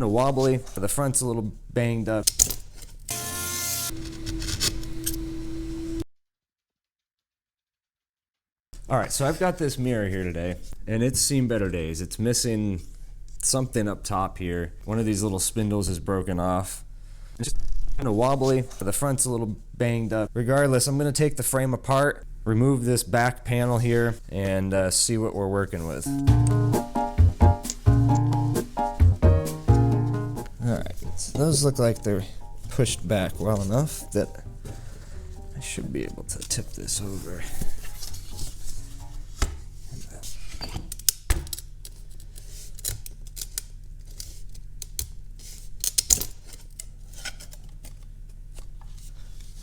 of wobbly, the front's a little banged up. Alright, so I've got this mirror here today, and it's seen better days. It's missing something up top here. One of these little spindles is broken off. It's just kind of wobbly, the front's a little banged up. Regardless, I'm going to take the frame apart, remove this back panel here, and see what we're working with. Alright, so those look like they're pushed back well enough that I should be able to tip this over.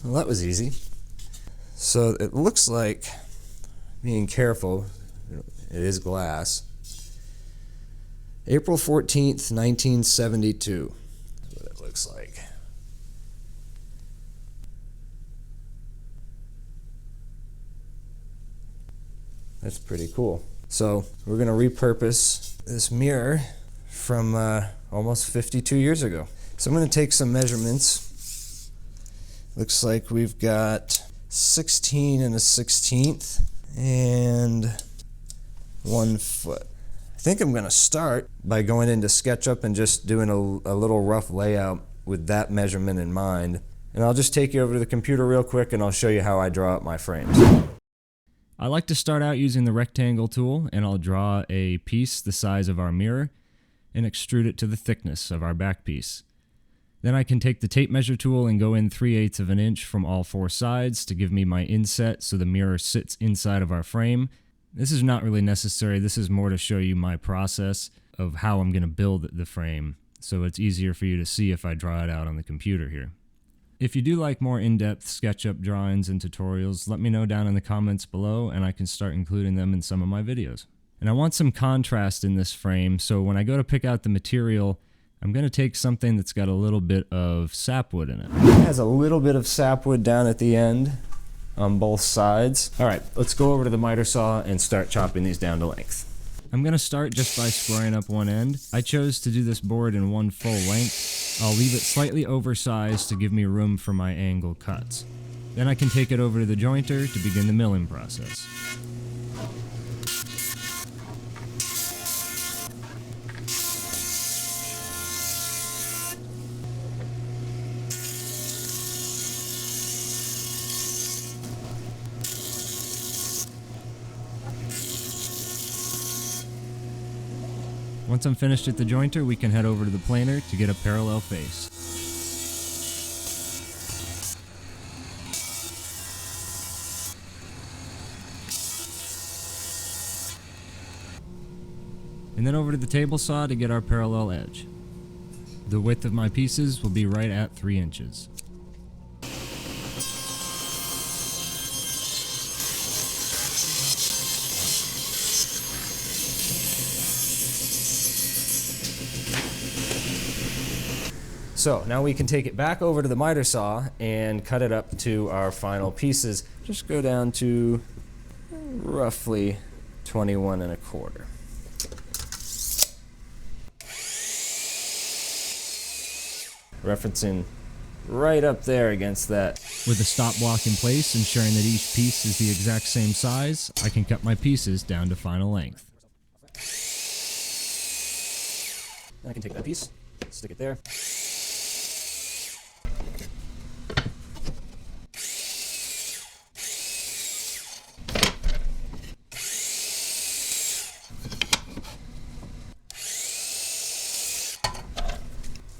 Well, that was easy. So it looks like, being careful, it is glass. April 14th, 1972 is what it looks like. That's pretty cool. So we're going to repurpose this mirror from almost 52 years ago. So I'm going to take some measurements. Looks like we've got 16 and a 16th and 1 foot. I think I'm going to start by going into Sketchup and just doing a little rough layout with that measurement in mind. And I'll just take you over to the computer real quick and I'll show you how I draw up my frames. I like to start out using the rectangle tool, and I'll draw a piece the size of our mirror and extrude it to the thickness of our back piece. Then I can take the tape measure tool and go in 3/8 of an inch from all 4 sides to give me my inset so the mirror sits inside of our frame. This is not really necessary. This is more to show you my process of how I'm going to build the frame, so it's easier for you to see if I draw it out on the computer here. If you do like more in-depth SketchUp drawings and tutorials, let me know down in the comments below and I can start including them in some of my videos. And I want some contrast in this frame, so when I go to pick out the material, I'm going to take something that's got a little bit of sapwood in it. It has a little bit of sapwood down at the end on both sides. Alright, let's go over to the miter saw and start chopping these down to length. I'm going to start just by squaring up one end. I chose to do this board in 1 full length. I'll leave it slightly oversized to give me room for my angle cuts. Then I can take it over to the jointer to begin the milling process. Once I'm finished at the jointer, we can head over to the planer to get a parallel face. And then over to the table saw to get our parallel edge. The width of my pieces will be right at 3 inches. So now we can take it back over to the miter saw and cut it up to our final pieces. Just go down to roughly 21 1/4. Referencing right up there against that. With the stop block in place, ensuring that each piece is the exact same size, I can cut my pieces down to final length. I can take that piece, stick it there.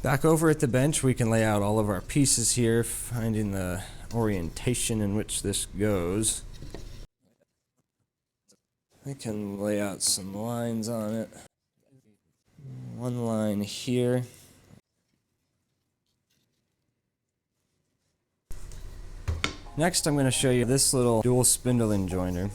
Back over at the bench, we can lay out all of our pieces here, finding the orientation in which this goes. I can lay out some lines on it. One line here. Next, I'm going to show you this little dual spindle joiner.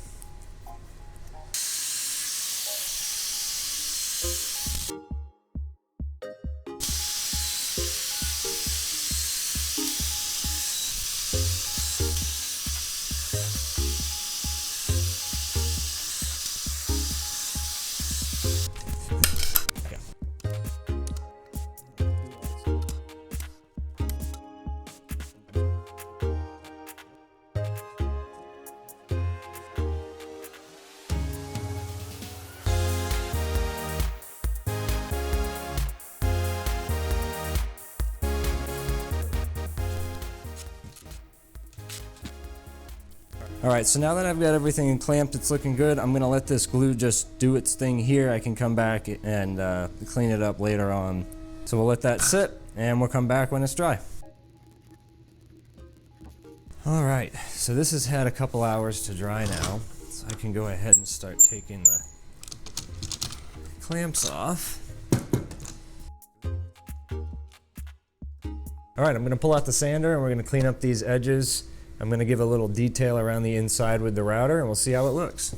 Alright, so now that I've got everything clamped, it's looking good. I'm going to let this glue just do its thing here. I can come back and clean it up later on. So we'll let that sit, and we'll come back when it's dry. Alright, so this has had a couple hours to dry now. So I can go ahead and start taking the clamps off. Alright, I'm going to pull out the sander and we're going to clean up these edges. I'm going to give a little detail around the inside with the router and we'll see how it looks.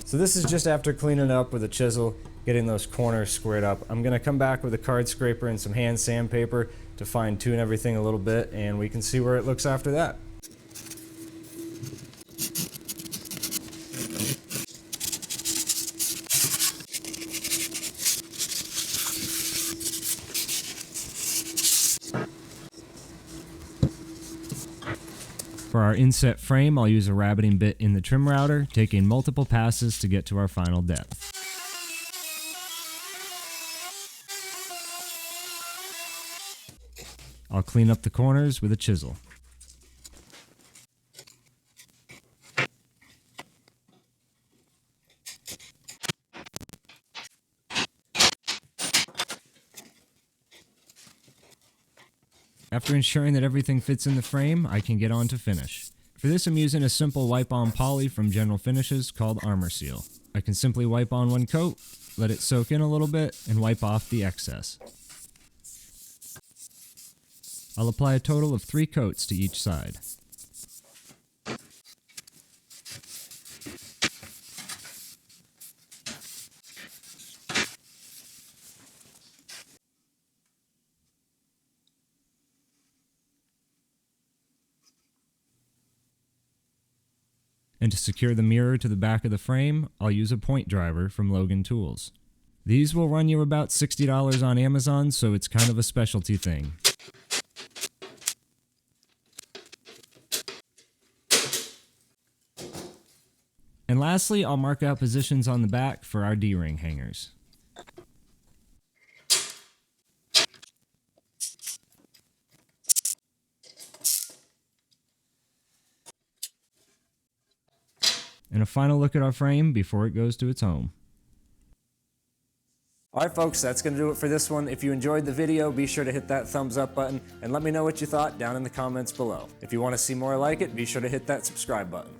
So this is just after cleaning up with a chisel, getting those corners squared up. I'm going to come back with a card scraper and some hand sandpaper to fine tune everything a little bit, and we can see where it looks after that. For our inset frame, I'll use a rabbeting bit in the trim router, taking multiple passes to get to our final depth. I'll clean up the corners with a chisel. After ensuring that everything fits in the frame, I can get on to finish. For this, I'm using a simple wipe-on poly from General Finishes called Armor Seal. I can simply wipe on one coat, let it soak in a little bit, and wipe off the excess. I'll apply a total of 3 coats to each side. And to secure the mirror to the back of the frame, I'll use a point driver from Logan Tools. These will run you about $60 on Amazon, so it's kind of a specialty thing. And lastly, I'll mark out positions on the back for our D-ring hangers. And a final look at our frame before it goes to its home. Alright folks, that's going to do it for this one. If you enjoyed the video, be sure to hit that thumbs up button and let me know what you thought down in the comments below. If you want to see more like it, be sure to hit that subscribe button.